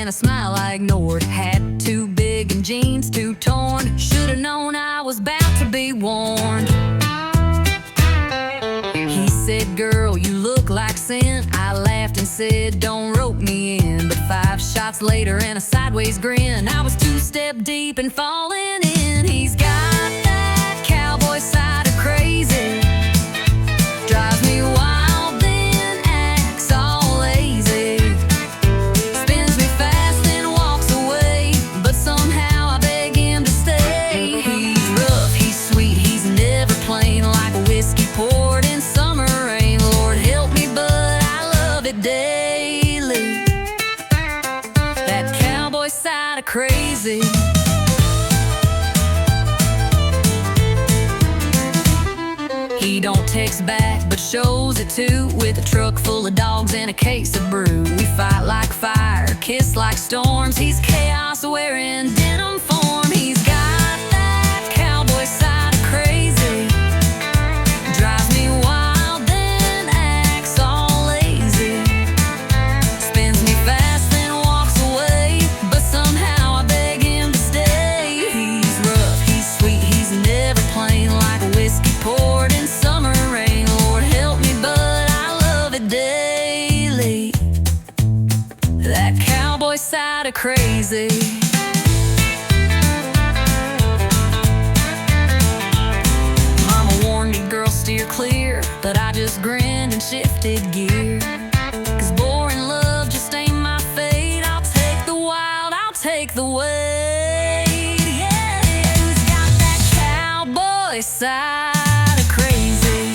and a smile I ignored. Hat too big and jeans too torn. Should've known I was bound to be warned. He said, girl, you look like sin. I laughed and said, don't rope me in. But 5 shots later and a sideways grin, I was 2 step deep and falling in. He's got that cowboy side of crazy. Drives me wild, then acts all lazy. Spins me fast, then walks away. But somehow I beg him to stay. He's rough, he's sweet, he's never plain. Like a whiskey poured in summer rain. Lord help me, but I love it daily. That cowboy side of crazy. He don't text back, but shows it too. With a truck full of dogs and a case of brew. We fight like fire, kiss like storms. He's chaos wearing denim form. He's got that cowboy side of crazy. Drives me wild, then acts all lazy. Spins me fast, then walks away. But somehow I beg him to stay. He's rough, he's sweet, he's never plain. Like a whiskey poured in summer rain. Lord help me, but I love it daily. That cowboy side of crazy. Mama warned me, girl, steer clear. But I just grinned and shifted gear. 'Cause boring love just ain't my fate. I'll take the wild, I'll take the weight. Yeah, he's got that cowboy side of crazy.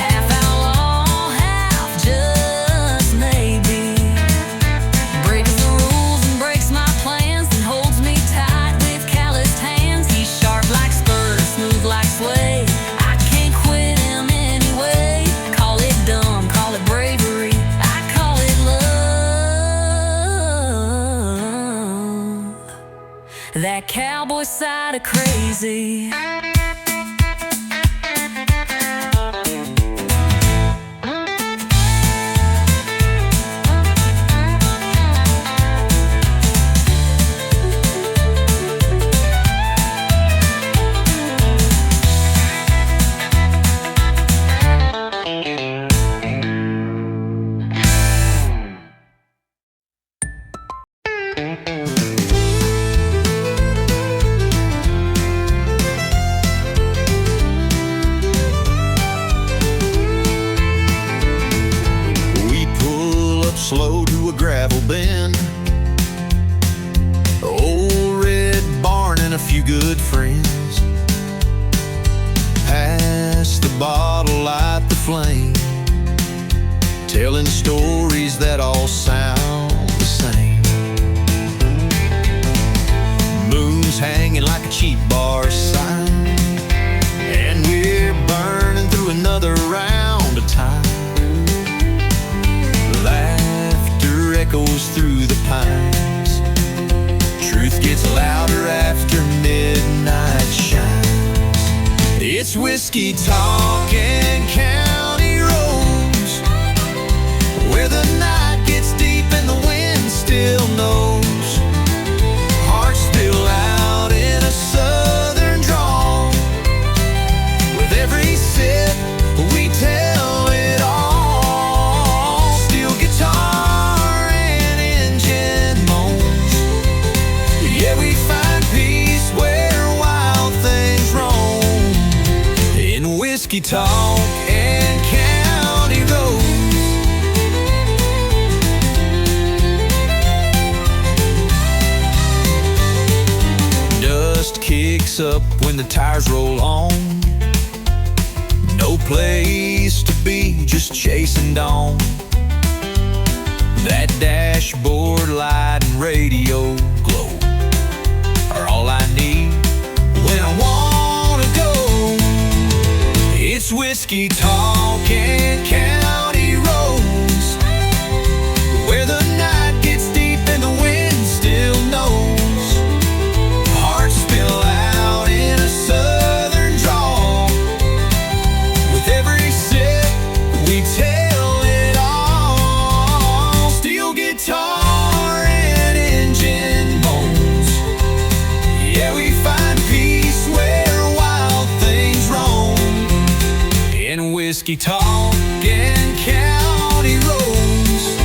Half outlaw, half just maybe. Breaks the rules and breaks my plans, and holds me tight with calloused hands. He's sharp like spurs, smooth like sway. I can't quit him anyway. Call it dumb, call it bravery, I call it love. That cowboy side of crazy. Slow to a gravel bend, old red barn and a few good friends. Pass the bottle, light the flame, telling stories that all sound the same. Moon's hanging like a cheap bar sign, and we're burning through another round of time. Echoes through the pines. Truth gets louder after midnight shines. It's whiskey talking county roads, where the night gets deep and the wind still knows. Hearts spill out in a southern drawl. With every sip we tell it all. Steel guitar, whiskey talk and county roads. Dust kicks up when the tires roll on. No place to be, just chasing dawn. That dashboard light and radio glow are all I need when I wanna go. It's whiskey talking county roads, where the night gets deep and the wind still knows. Hearts spill out in a southern drawl. With every sip we tell it all. Steel guitar whiskey talk and county roads.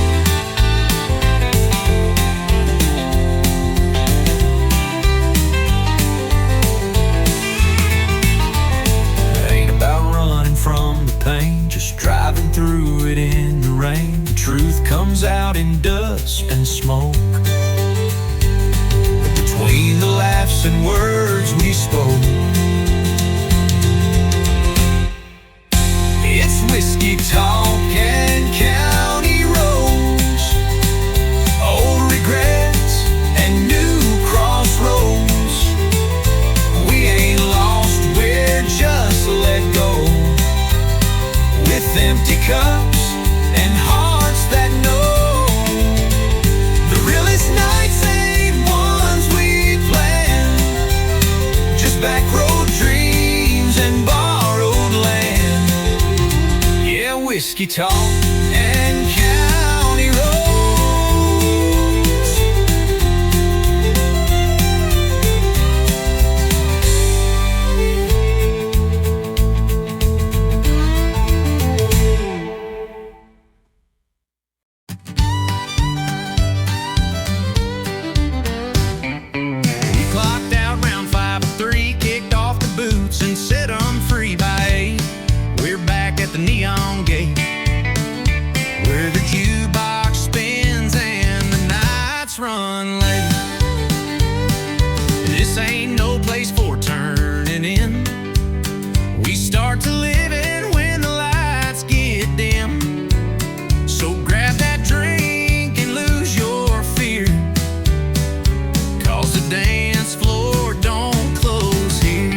Ain't about running from the pain, just driving through it in the rain. The truth comes out in dust and smoke. Between the laughs and words we spoke, it's whiskey talk and county roads, old regrets and new crossroads. We ain't lost, we're just let go, with empty cups and hearts that know. The realest nights ain't ones we planned, just back road dreams and borrowed land. Yeah, whiskey talk and county roads. We clocked out round 5:03, kicked off the boots and set 'em free by 8. We're back at the neon gate, where the jukebox spins and the nights run late. This ain't no place for turning in. We start to live in when the lights get dim. So grab that drink and lose your fear, 'cause the dance floor don't close here.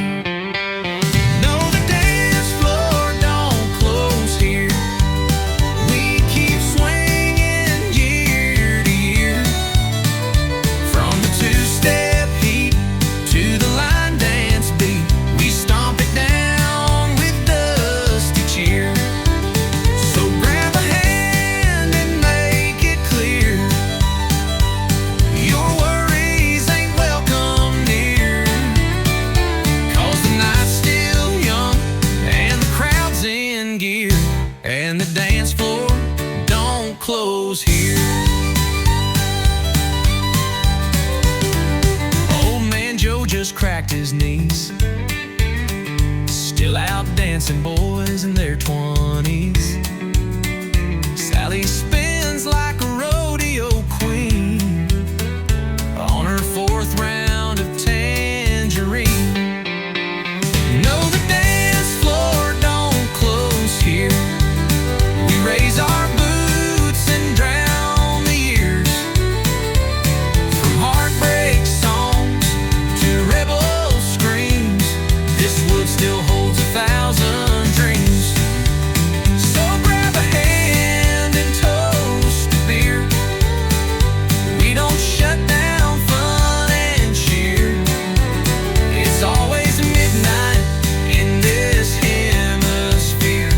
No, the dance floor don't close here. We keep swinging year to year, from the two-step heat to the line dance beat. We stomp it down with dusty cheer. So grab a hand and make it clear, your worries ain't welcome near, 'cause the night's still young and the crowd's in gear, and the dance floor don't close here. Old man Joe just cracked his knees, still out dancing boys in their 20s. Sally spins like a rodeo queen on her 4th round of tangerine. No, the dance floor don't close here. We raise our boots and drown the years, from heartbreak songs to rebel screams. This wood still holds 1,000 dreams. So grab a hand and toast to beer. We don't shut down fun and cheer. It's always midnight in this hemisphere,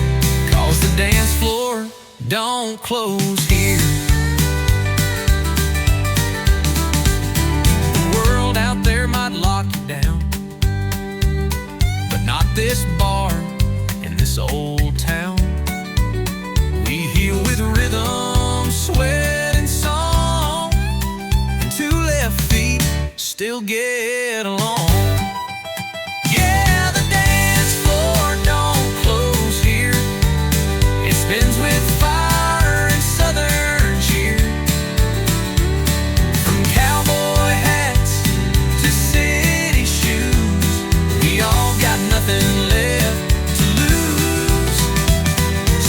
'cause the dance floor don't close here. The world out there might lock you down, but not this bar in this old town. We heal with rhythm, sweat, and song, and 2 left feet still get along. Yeah, the dance floor don't close here. It spins with fire and southern cheer, from cowboy hats to city shoes. We all got nothing left to lose.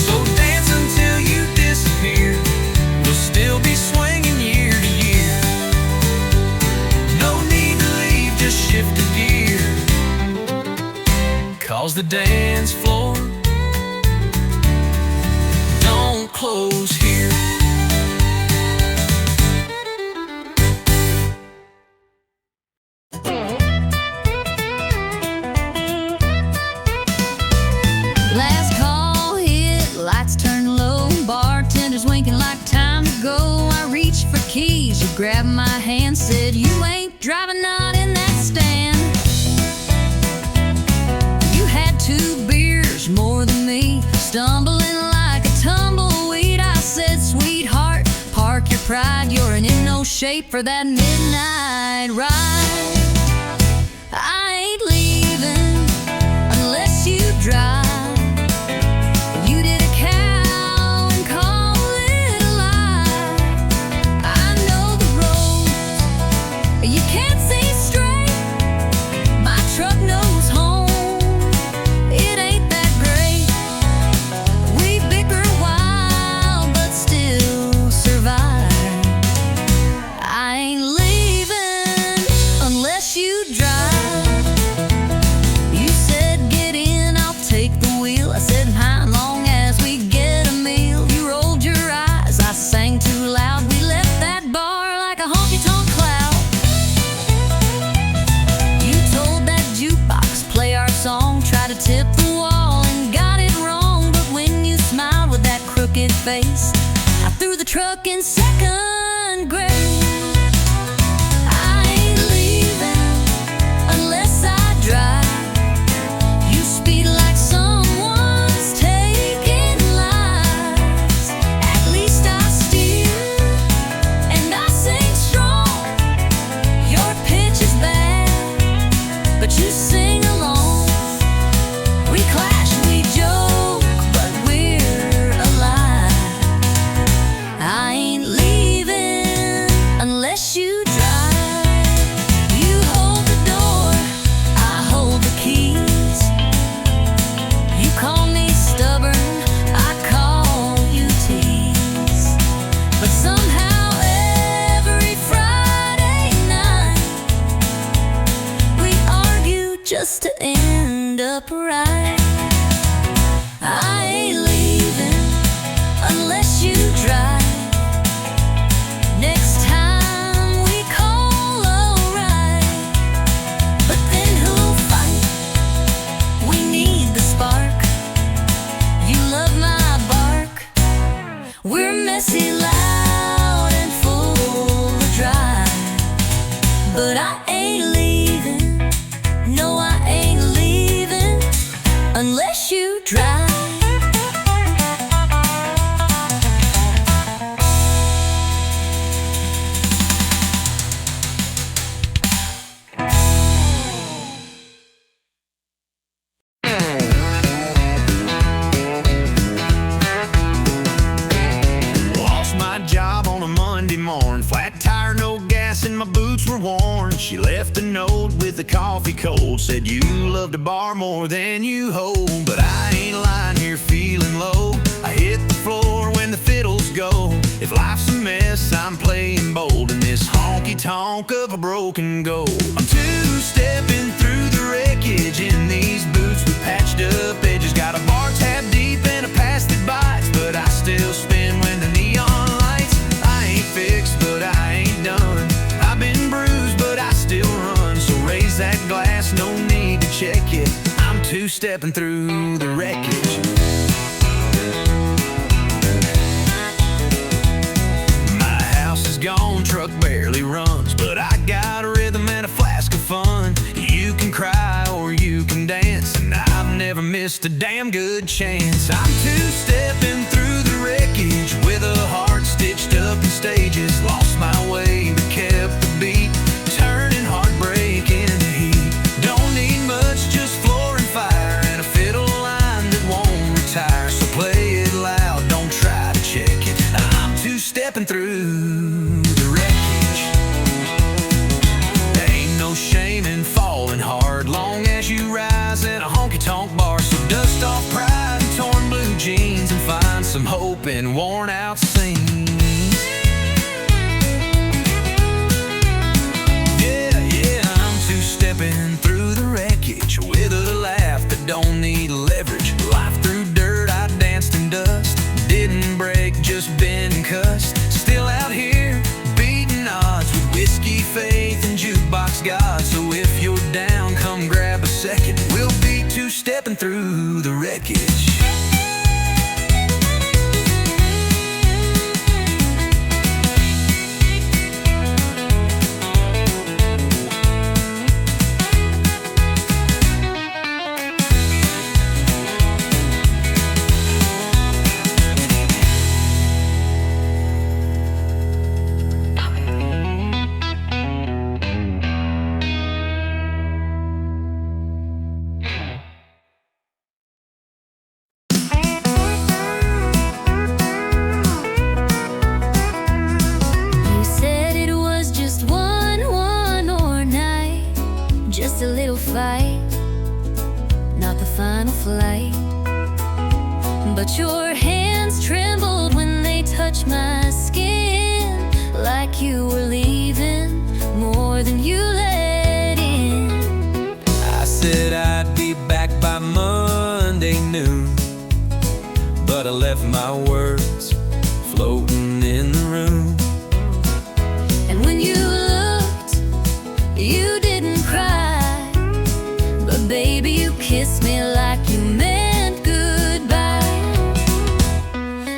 So dance until you disappear. We'll still be swinging year to year. No need to leave, just shift a gear, 'cause the dance floor don't close here. Last call hit, lights turn low, bartenders winking like time to go. I reached for keys, you grabbed my hand, said you ain't driving, not in that stand. You had 2 beers more than me, stumbling like a tumbleweed. I said, sweetheart, park your pride. You're in no shape for that midnight ride. I ain't leaving unless you drive. You did a cow and call it a lie. I know the road you can't see straight. My truck knows home. It ain't that great. We bicker a while, but still survive. I ain't leaving unless you drive. You said get in, I'll take the wheel. I said how long as we get a meal. You rolled your eyes, I sang too loud. We left that bar like a honky-tonk cloud. You told that jukebox play our song, try to tip the wall and got it wrong. But when you smiled with that crooked face, I threw the truck in second grade. I ain't leaving unless I drive. You speed like someone's taking lives. At least I steer and I sing strong. Your pitch is bad, but you sing along. We clash, we joke, but we're alive. I ain't leaving unless you drive. You hold the door, I hold the keys. You call me stubborn, I call you tease. But somehow every Friday night we argue just to end up right. I ain't leaving unless you drive. Next time we call, alright. But then who'll fight? We need the spark. You love my bark. We're messy, loud, and full of drive. But I ain't leaving. No, I ain't leaving unless you drive. Lost my job on a Monday morning. Flat tire, no gas, and my boots were worn. She left a note with the coffee cold. Said you love to bar more than you hold. But I ain't lying here feeling low. I hit the floor when the fiddles go. If life's a mess, I'm playing bold in this honky-tonk of a broken goal. I'm two-stepping through the wreckage in these boots with patched up edges. Got a bar tab deep and a pass that bites, but I still spin when the neon lights. I ain't fixed, but I ain't done. I've been bruised, but I still run. So raise that glass, no need to check it. I'm two-stepping through the wreckage. My house is gone, truck barely runs, but I got a rhythm and a flask of fun. You can cry or you can dance, and I've never missed a damn good chance. I'm two-stepping through the wreckage with a heart stitched up in stages. Lost my way but kept the beat, turning heartbreak into heat. Don't need much, just floor and fire and a fiddle line that won't retire. So play it loud, don't try to check it. I'm two-stepping through the wreckage. There ain't no shame in falling hard, long as you rise in a honky-tonk bar. So dust off pride and torn blue jeans and find some hope in worn-out scenes. Yeah, I'm two-stepping through the wreckage with a laugh that don't need leverage. Life through dirt, I danced in dust. Didn't break, just been cussed. Still out here, beating odds with whiskey, faith, and jukebox God. So if you're down, come grab a second. We'll be two-stepping through the wreckage. flight, but your hands trembled when they touched my skin, like you were leaving more than you let in. I said I'd be back by Monday noon, but I left my words floating in the room. And when you looked, you didn't cry, but baby, you kissed me like you meant goodbye.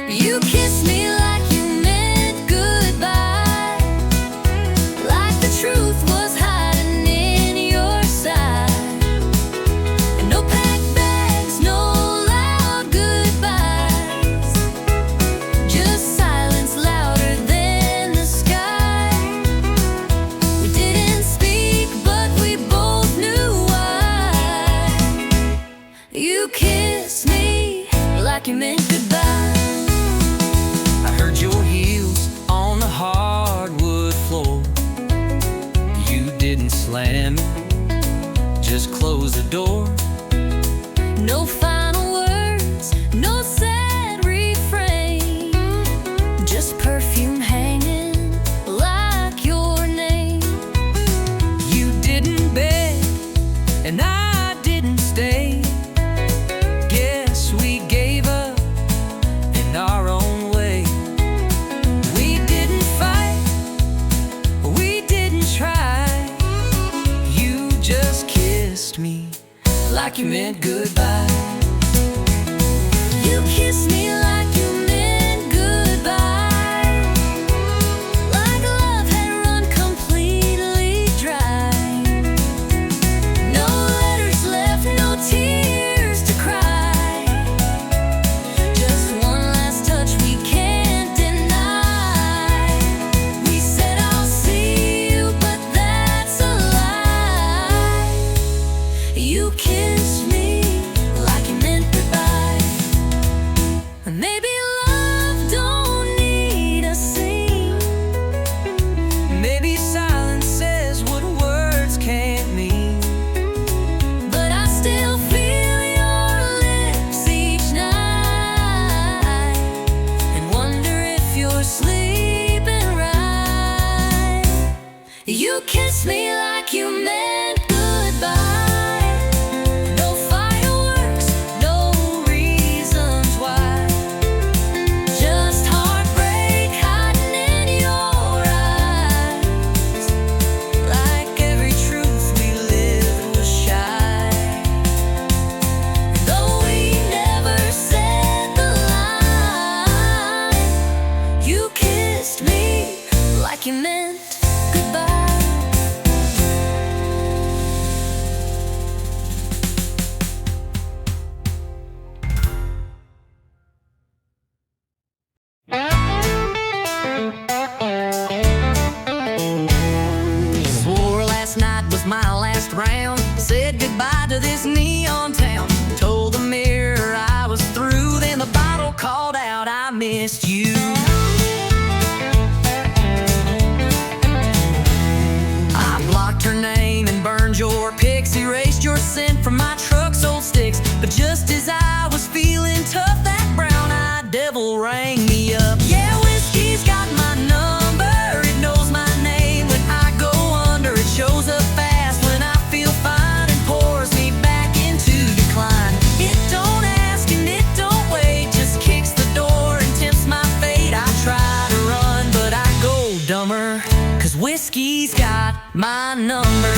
You kissed me like you meant goodbye, like the truth was hiding in your side. And no packed bags, no loud goodbyes, just silence louder than the sky. We didn't speak, but we both knew why. You kissed me like you meant goodbye. I heard your heels on the hardwood floor. You didn't slam it, just close the door. No final words, no sad refrain, just perfume hanging like your name. You didn't beg, and I didn't stay. Guess we gave up in our own way. We didn't fight, we didn't try. You just kissed me like you meant goodbye. You kissed me like you meant goodbye, like love had run completely dry. No letters left, no tears to cry, just one last touch we can't deny. We said I'll see you, but that's a lie. You kissed me like you meant goodbye. Maybe love don't need a scene. Maybe silence says what words can't mean. But I still feel your lips each night, and wonder if you're sleeping right. You kissed me like you meant goodbye. No fireworks, no reasons why, just heartbreak hiding in your eyes, like every truth we lived was shy. Though we never said the line, you kissed me like you meant goodbye. Swore last night was my last round, said goodbye to this neon town, told the mirror I was through, then the bottle called out, I missed you. I blocked her name and burned your pics, erased your scent from my truck's old sticks, but just as I was feeling tough, that brown-eyed devil rang me up. Yeah, whiskey's got my number, it knows my name when I go under, it shows up fast when I feel fine and pours me back into decline. It don't ask and it don't wait, just kicks the door and tempts my fate. I try to run, but I go dumber, 'cause whiskey's got my number.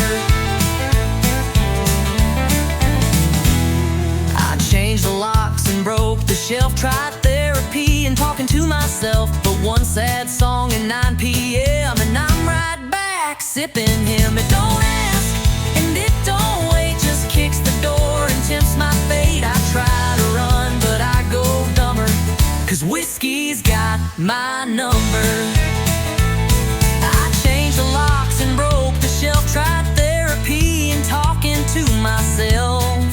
I changed the locks and broke the shelf, tried therapy and talking to myself, but one sad song at 9 p.m. and I'm right back sipping him. It don't ask and it don't wait, just kicks the door and tempts my fate. I try to run, but I go dumber, 'cause whiskey's got my number. I changed the locks and broke the shelf, tried therapy and talking to myself,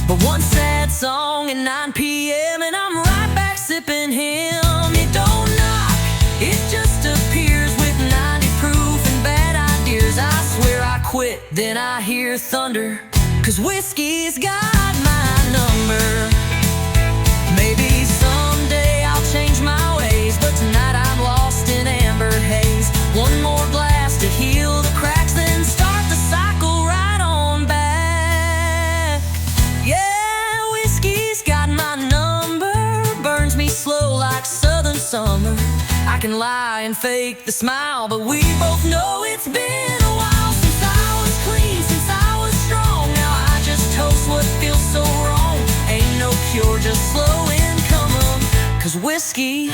but one sad song at 9 p.m. and I'm right back sipping him. It don't knock, it just appears with 90 proof and bad ideas. I swear I quit, then I hear thunder, 'cause whiskey's got my number. Maybe someday I'll change my ways, but tonight I'm lost in amber haze. One more glass to heal the cracks, then start the cycle right on back. Yeah, whiskey's got my number, burns me slow like southern summer. I can lie and fake the smile, but we both know it's been a while since I was clean, since I was strong. Now I just toast what feels so wrong. Ain't no cure, just slow income. 'Cause whiskey,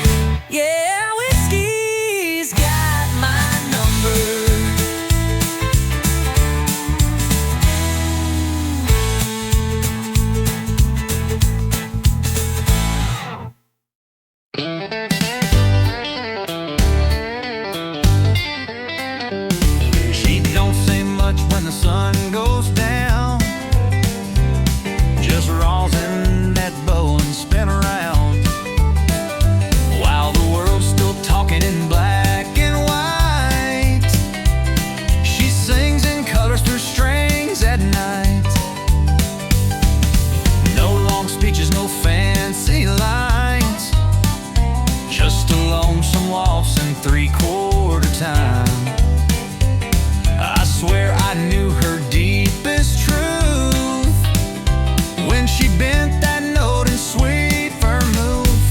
yeah, whiskey's got my number. She don't say much when the sun goes down, just rosin that bow and spin around, while the world's still talking in black and white. She sings in colors through strings at night. No long speeches, no fancy lines, just a lonesome waltz in 3/4 time. I swear I knew her deepest truth when she bent that note in sweet vermouth.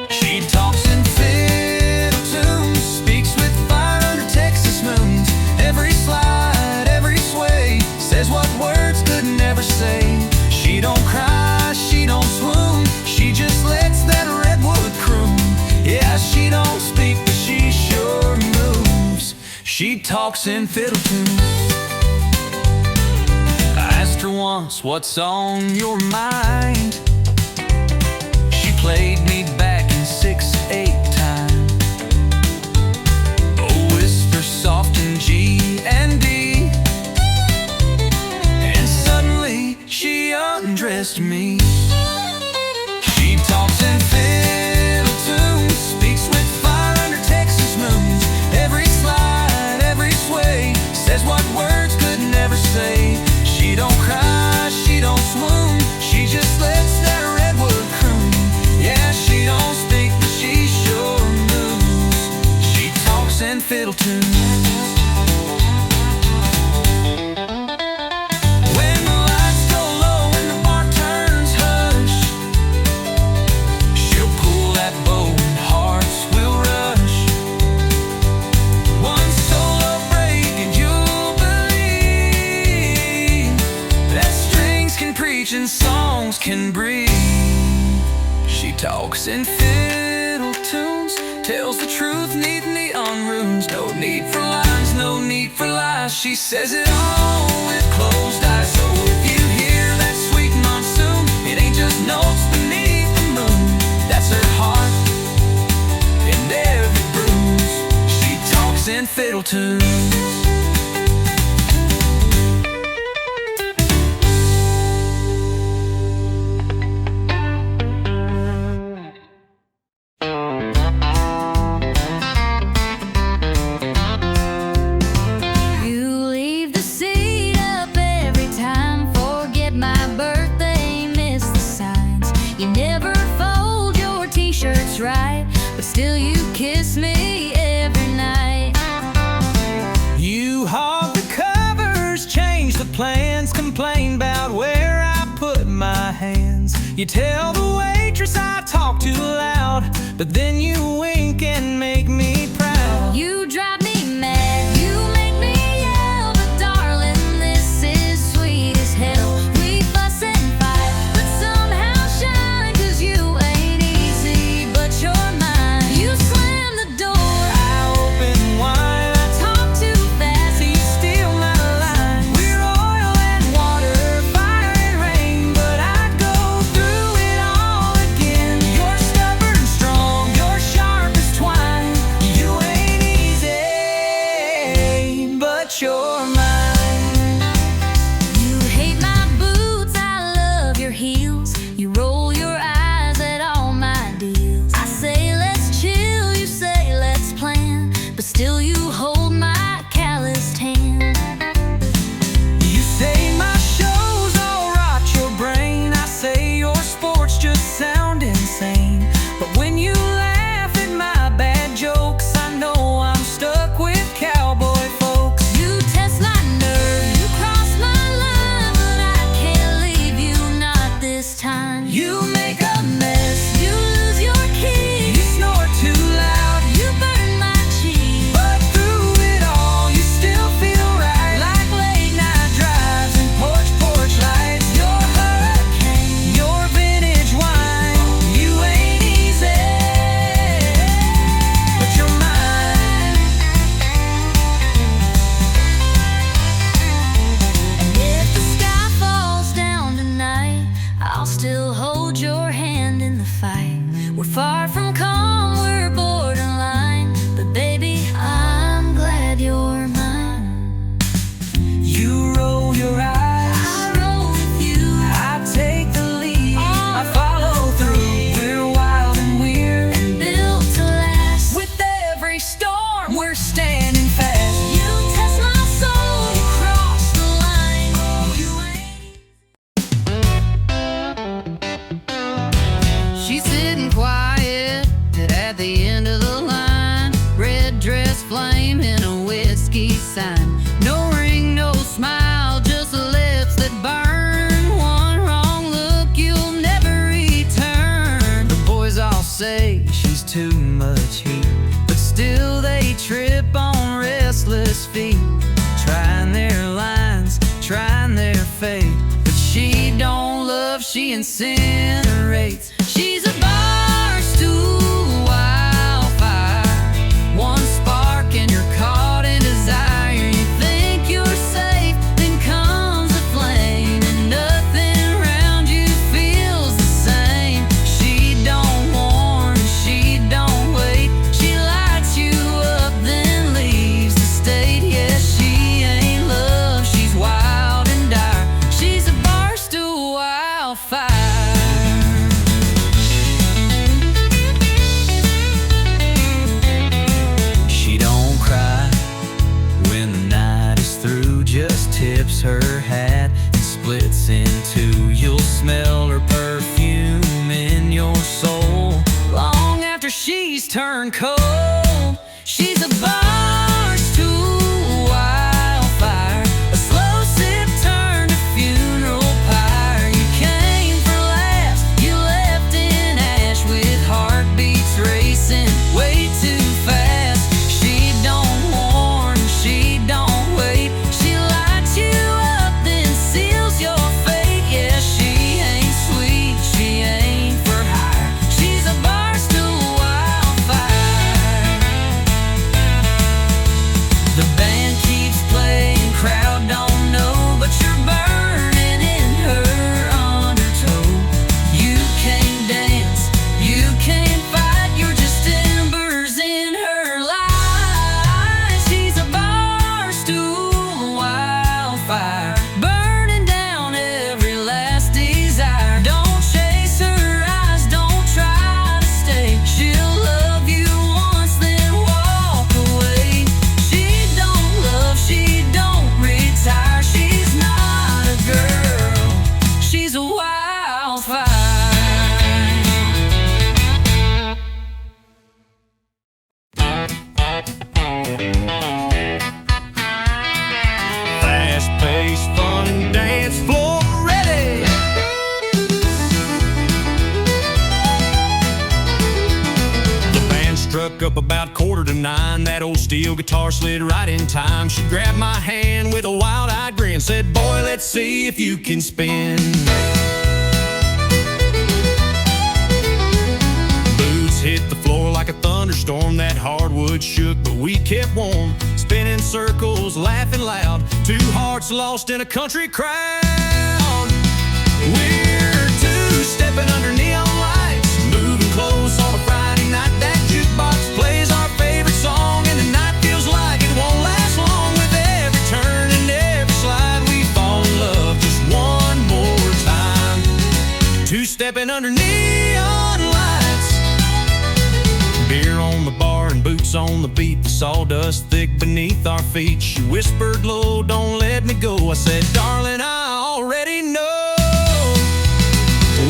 She talks in fiddle tunes, speaks with fire under Texas moons. Every slide, every sway, says what words could never say. She don't cry, she don't swoon, she just lets that redwood croon. Yeah, she don't speak, but she sure moves. She talks in fiddle tunes. I asked her once, what's on your mind? She played me back in 6/8 time. A whisper soft in G and D, and suddenly she undressed me. She talks in fiddle tunes, speaks with fire under Texas moons. Every slide, every sway, says what words could never say. She don't cry, she don't swoon, she just lets that redwood croon. Yeah, she don't speak, but she sure moves. She talks in fiddle tunes. When the lights go low and the bar turns hush, she'll pull that bow and hearts will rush. One solo break and you'll believe that strings can preach and songs can breathe. She talks in fiddle tunes, tells the truth, need neon runes. No need for lines, no need for lies. She says it all with closed eyes. So if you hear that sweet monsoon, it ain't just notes beneath the moon. That's her heart and every bruise. She talks in fiddle tunes. You leave the seat up every time, forget my birthday, miss the signs. You never fold your t-shirts right, but still you kiss me every night. You hog the covers, change the plans, complain about where I put my hands. You tell the waitress I talk too loud, but then you wink and make me proud. You drive me mad, you make me yell, but darling, this is sweet as hell. We fuss and fight, but somehow shine, 'cause you ain't easy, but you're mine. You slam the door, I open wide, I talk too fast, you steal my line. We're oil and water, fire and rain, but I'd go through it all again. You're stubborn, strong, you're sharp as twine. sign. No ring, no smile, just lips that burn. One wrong look, you'll never return. The boys all say she's too much heat, but still they trip on restless feet, trying their lines, trying their fate. But she don't love, she incinerates. She's a bar stool wildfire, one spark and you're caught in desire. You think you're safe, then comes a flame, and nothing around you feels the same. She don't warn, she don't wait, she lights you up then leaves the state. Yeah, she ain't love, she's wild and dire. She's a bar stool wildfire. Tips her hat and splits in two. You'll smell her perfume in your soul long after she's turned cold. She's a bar stool wildfire, a slow sip turned to funeral pyre. You came for laughs, you left in ash with heartbeats racing way too fast. She don't warn, she don't wait, she lights you up then seals your fate. Yeah, she ain't sweet, she ain't for hire, she's a bar stool wildfire. The band keeps playing, crowd don't know, but you're burning in her undertow. You can't dance, you can't fight, you're just embers in her light. She's a bar stool wildfire, burning down every last desire. Don't chase her eyes, don't try to stay. She'll love you once then walk away. She don't love, she don't retire. She's not a girl, she's a wildfire. Fast-paced, fun dance floor ready. The band struck up about 8:45. That old steel guitar slid right in time. She grabbed my hand with a wild-eyed grin, said, "Boy, let's see if you can spin." Boots hit the floor like a thunderstorm. That hardwood shook, but we kept warm. Spinning circles, laughing loud. Two hearts lost in a country crowd. We're two-stepping under neon lights, moving close on a Friday night. That jukebox plays our favorite song, and the night feels like it won't last long. With every turn and every slide, we fall in love just one more time. Two-stepping under neon lights. Beer on the bar and boots on the beat, the sawdust thick beneath our feet. She whispered low, "Don't let me go." I said, "Darling, I already know."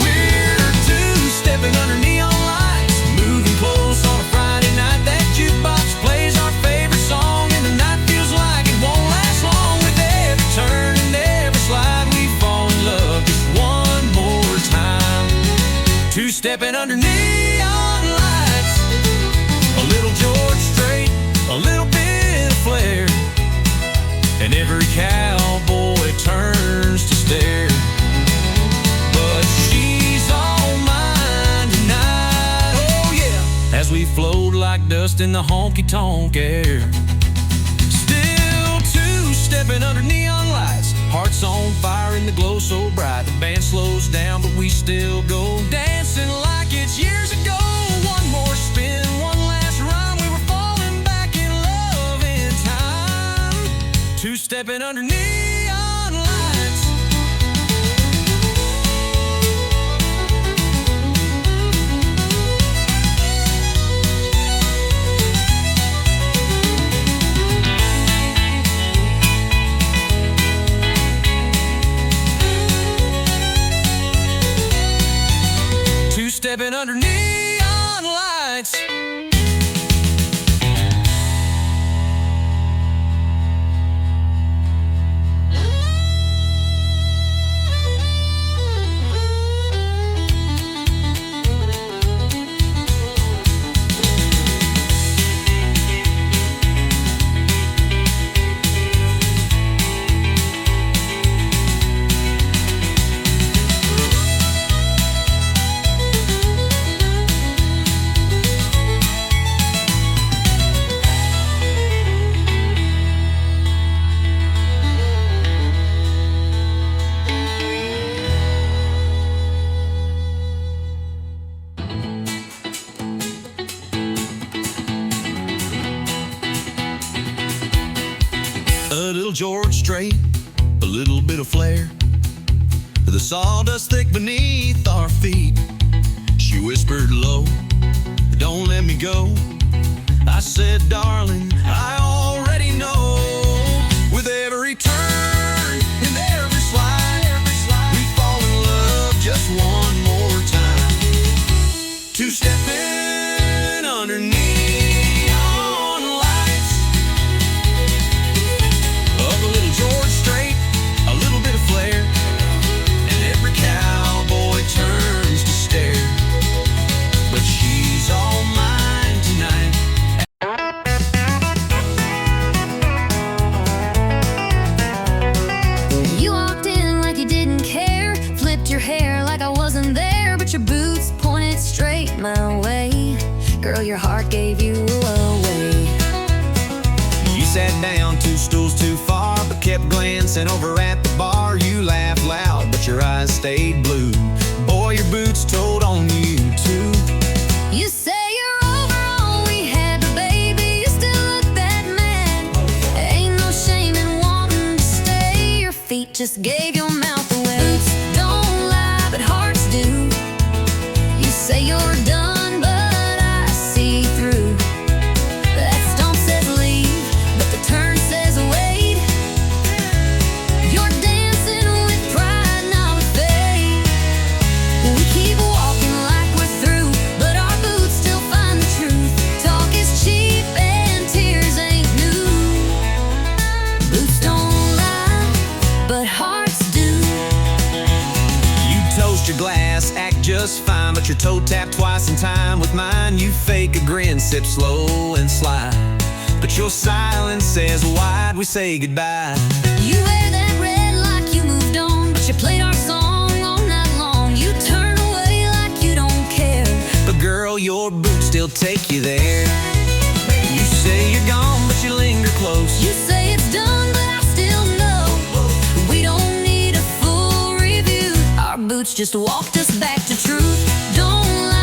We're two-stepping under neon lights, moving close on a Friday night. That jukebox plays our favorite song, and the night feels like it won't last long. With every turn and every slide, we fall in love just one more time. Two-stepping under neon lights. A little George Strait, a little bit of flair, and every cowboy turns to stare. But she's all mine tonight, oh yeah, as we float like dust in the honky-tonk air. Still two-stepping under neon lights, hearts on fire in the glow so bright. The band slows down, but we still go dancing like it's years ago. One more spin, one last run, we were falling back in love in time. Two-stepping under neon lights. Two-stepping under neon lights. straight, a little bit of flare. The sawdust thick beneath our feet. She whispered low, "Don't let me go." I said, "Darling, I already know." With every turn and every slide, we fall in love just one more time. Two-stepping underneath neon lights, up a little George Strait, a little bit of flair, and every cowboy turns to stare. But she's all mine tonight. You walked in like you didn't care, flipped your hair like I wasn't there, but your boots pointed straight my way. Girl, your heart gave you away. You sat down 2 stools too far, but kept glancing over at the bar. You laughed loud, but your eyes stayed blue. Boy, your boots told on you too. You say you're over all we had, but baby, you still look that mad. Ain't no shame in wanting to stay. Your feet just gave your mouth away. Boots don't lie, but hearts do. You say you're done, but I see through. That stomp says leave, but the turn says wait. You're dancing with pride, not with faith. We keep walking like we're through, but our boots still find the truth. Talk is cheap and tears ain't new. Boots don't lie, but hearts do. You toast your glass, act just fine, but your toe tapped twice in time with mine. You fake a grin, sip slow and slide, but your silence says, why'd we say goodbye? You wear that red like you moved on, but you played our song all night long. You turn away like you don't care, But girl, your boots still take you there. You say you're gone, but you linger close. you say it's done, but I still know. We don't need a full review. Our boots just walked us back to truth. Don't lie,